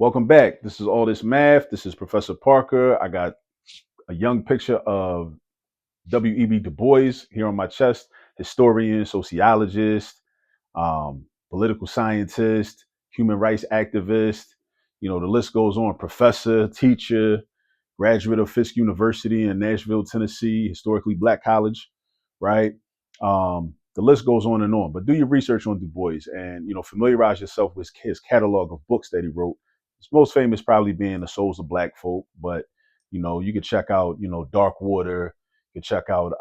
Welcome back. This is All This Math. This is Professor Parker. I got a young picture of W.E.B. Du Bois here on my chest, historian, sociologist, political scientist, human rights activist. The list goes on. Professor, teacher, graduate of Fisk University in Nashville, Tennessee, historically black college, right? The list goes on and on. But do your research on Du Bois and familiarize yourself with his catalog of books that he wrote. His most famous probably being The Souls of Black Folk, but you could check out Dark Water. You could check out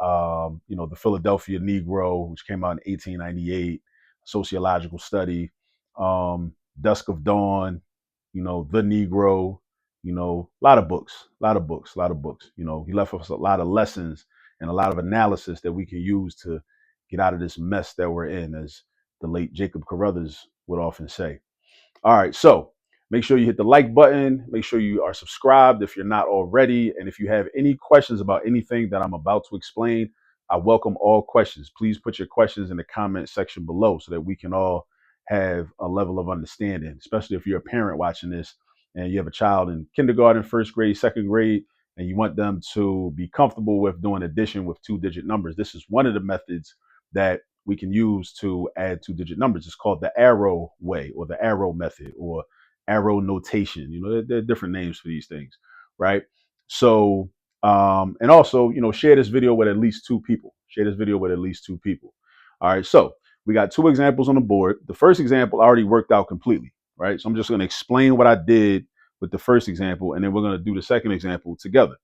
The Philadelphia Negro, which came out in 1898, sociological study. Dusk of Dawn, The Negro, a lot of books, a lot of books, a lot of books. He left us a lot of lessons and a lot of analysis that we can use to get out of this mess that we're in, as the late Jacob Carruthers would often say. All right, so make sure you hit the like button. Make sure you are subscribed if you're not already. And if you have any questions about anything that I'm about to explain, I welcome all questions. Please put your questions in the comment section below so that we can all have a level of understanding, especially if you're a parent watching this and you have a child in kindergarten, first grade, second grade, and you want them to be comfortable with doing addition with two-digit numbers. This is one of the methods that we can use to add two-digit numbers. It's called the arrow way, or the arrow method, or arrow notation. There are different names for these things, right? So, and also, share this video with at least two people. Share this video with at least two people. All right, so we got two examples on the board. The first example already worked out completely, right? So I'm just going to explain what I did with the first example, and then we're going to do the second example together.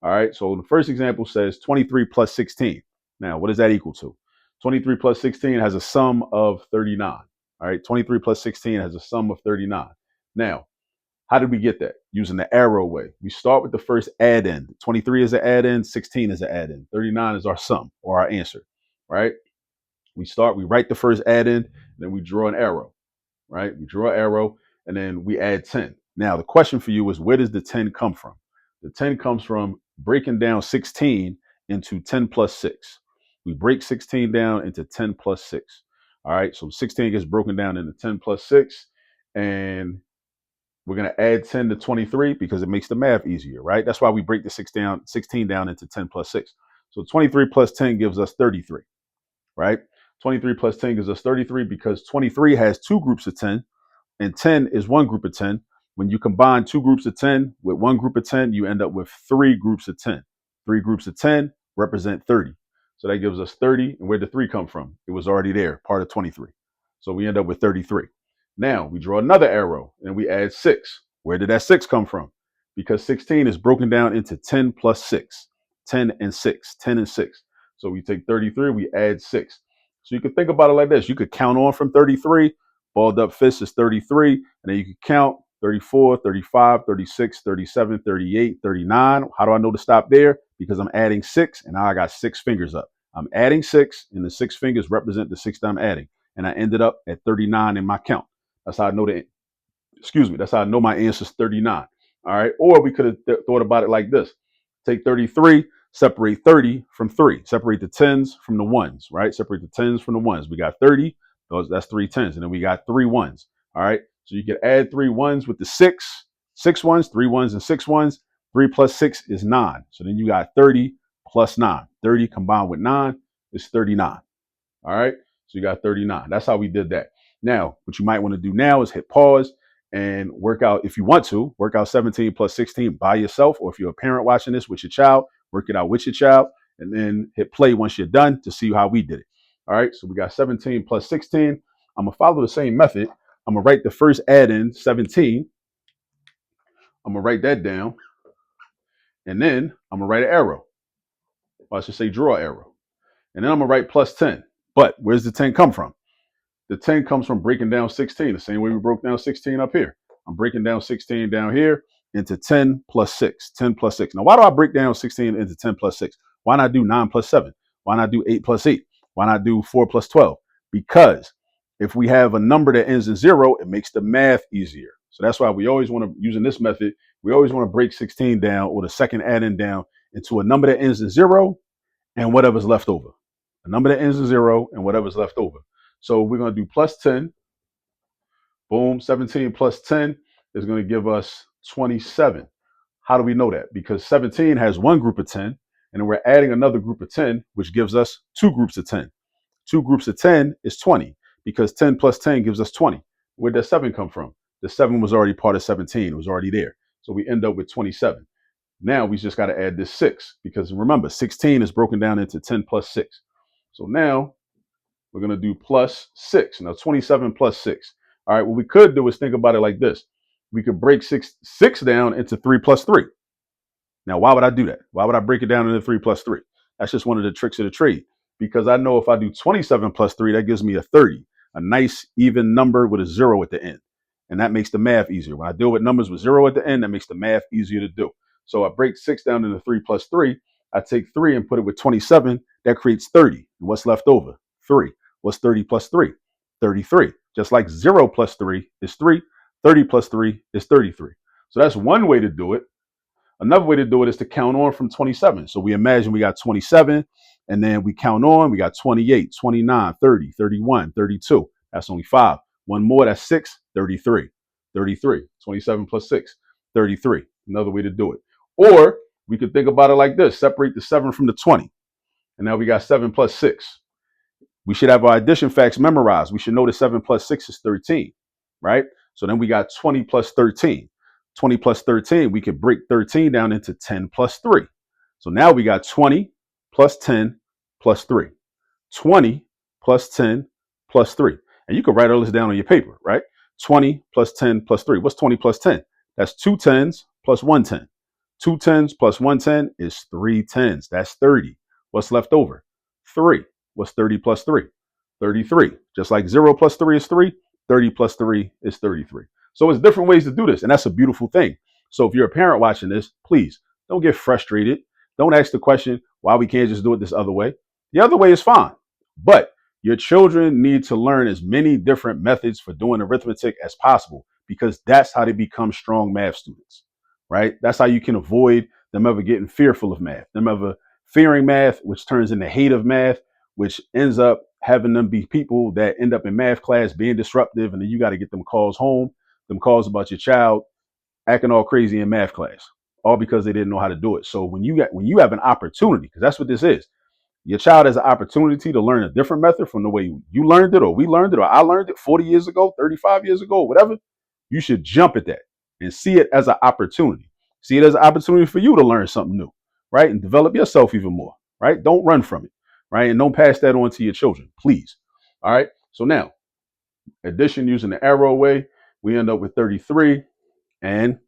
All right, so the first example says 23 plus 16. Now, what does that equal to? 23 plus 16 has a sum of 39. All right, 23 plus 16 has a sum of 39. Now, how did we get that? Using the arrow way. We start with the first add-in. 23 is an add-in, 16 is an add-in, 39 is our sum or our answer, right? We write the first add-in, then we draw an arrow, right? We draw an arrow, and then we add 10. Now, the question for you is, where does the 10 come from? The 10 comes from breaking down 16 into 10 plus 6. We break 16 down into 10 plus 6. All right, so 16 gets broken down into 10 plus 6, and we're going to add 10 to 23 because it makes the math easier, right? That's why we break the 16 down into 10 plus 6. So 23 plus 10 gives us 33, right? 23 plus 10 gives us 33 because 23 has two groups of 10 and 10 is one group of 10. When you combine two groups of 10 with one group of 10, you end up with three groups of 10. Three groups of 10 represent 30. So that gives us 30. And where did 3 come from? It was already there, part of 23. So we end up with 33. Now we draw another arrow and we add 6. Where did that 6 come from? Because 16 is broken down into 10 plus 6, 10 and 6, 10 and 6. So we take 33, we add 6. So you can think about it like this. You could count on from 33. Balled up fist is 33. And then you can count 34, 35, 36, 37, 38, 39. How do I know to stop there? Because I'm adding 6 and now I got 6 fingers up. I'm adding 6 and the 6 fingers represent the 6 that I'm adding. And I ended up at 39 in my count. That's how I know that's how I know my answer is 39. All right. Or we could have thought about it like this. Take 33, separate 30 from 3. Separate the 10s from the 1s, right? Separate the 10s from the 1s. We got 30. That's 3 10s. And then we got 3 1s. All right. So you can add 3 1s with the 6 1s, 3 1s and 6 1s. 3 plus 6 is 9. So then you got 30 plus 9. 30 combined with 9 is 39. All right. So you got 39. That's how we did that. Now, what you might want to do now is hit pause and work out, if you want to, work out 17 plus 16 by yourself, or if you're a parent watching this with your child, work it out with your child, and then hit play once you're done to see how we did it. All right, so we got 17 plus 16. I'm going to follow the same method. I'm going to write the first add-in, 17. I'm going to write that down, and then I'm going to write an arrow. Or I should say draw arrow. And then I'm going to write plus 10. But where's the 10 come from? The 10 comes from breaking down 16, the same way we broke down 16 up here. I'm breaking down 16 down here into 10 plus 6, 10 plus 6. Now, why do I break down 16 into 10 plus 6? Why not do 9 plus 7? Why not do 8 plus 8? Why not do 4 plus 12? Because if we have a number that ends in 0, it makes the math easier. So that's why we always want to, using this method, we always want to break 16 down, or the second add-in down, into a number that ends in 0 and whatever's left over. A number that ends in 0 and whatever's left over. So we're going to do plus 10. Boom, 17 plus 10. is going to give us 27. How do we know that? Because 17 has one group of 10, and then we're adding another group of 10, which gives us two groups of 10. Two groups of 10 is 20, because 10 plus 10 gives us 20. Where does 7 come from? The 7 was already part of 17. It was already there. So we end up with 27. Now we just got to add this 6, because remember, 16 is broken down into 10 plus 6. So now we're going to do plus 6. Now 27 plus 6. All right, what we could do is think about it like this. We could break 6 down into 3 plus 3. Now, why would I do that? Why would I break it down into 3 plus 3? That's just one of the tricks of the trade, because I know if I do 27 plus 3, that gives me a 30, a nice even number with a 0 at the end. And that makes the math easier. When I deal with numbers with 0 at the end, that makes the math easier to do. So I break 6 down into 3 plus 3. I take 3 and put it with 27. That creates 30. And what's left over? 3. What's 30 plus 3? 33. Just like 0 plus 3 is 3, 30 plus 3 is 33. So that's one way to do it. Another way to do it is to count on from 27. So we imagine we got 27, and then we count on, we got 28, 29, 30, 31, 32. That's only 5. One more, that's 6, 33. 33. 27 plus 6, 33. Another way to do it. Or we could think about it like this. Separate the 7 from the 20. And now we got 7 plus 6. We should have our addition facts memorized. We should know that 7 plus 6 is 13, right? So then we got 20 plus 13. 20 plus 13, we could break 13 down into 10 plus 3. So now we got 20 plus 10 plus 3. 20 plus 10 plus 3. And you can write all this down on your paper, right? 20 plus 10 plus 3. What's 20 plus 10? That's 2 10s plus 1 10. 2 10s plus 1 10 is 3 10s. That's 30. What's left over? 3. What's 30 plus 3? 33. Just like 0 plus 3 is 3, 30 plus 3 is 33. So it's different ways to do this, and that's a beautiful thing. So if you're a parent watching this, please don't get frustrated. Don't ask the question why we can't just do it this other way. The other way is fine, but your children need to learn as many different methods for doing arithmetic as possible, because that's how they become strong math students, right? That's how you can avoid them ever getting fearful of math, them ever fearing math, which turns into hate of math, which ends up having them be people that end up in math class being disruptive, and then you got to get them calls home, them calls about your child acting all crazy in math class, all because they didn't know how to do it. So when you have an opportunity, because that's what this is, your child has an opportunity to learn a different method from the way you learned it, or we learned it, or I learned it 40 years ago, 35 years ago, whatever. You should jump at that and see it as an opportunity. See it as an opportunity for you to learn something new, right? And develop yourself even more, right? Don't run from it, right? And don't pass that on to your children, please. All right. So now, addition using the arrow way, we end up with 33, and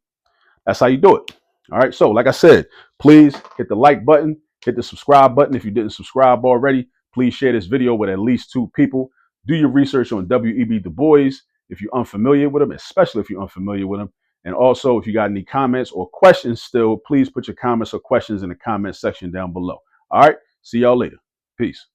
that's how you do it. All right. So, like I said, please hit the like button, hit the subscribe button. If you didn't subscribe already, please share this video with at least 2 people. Do your research on W.E.B. Du Bois if you're unfamiliar with him, especially if you're unfamiliar with him. And also, if you got any comments or questions still, please put your comments or questions in the comment section down below. All right. See y'all later. Peace.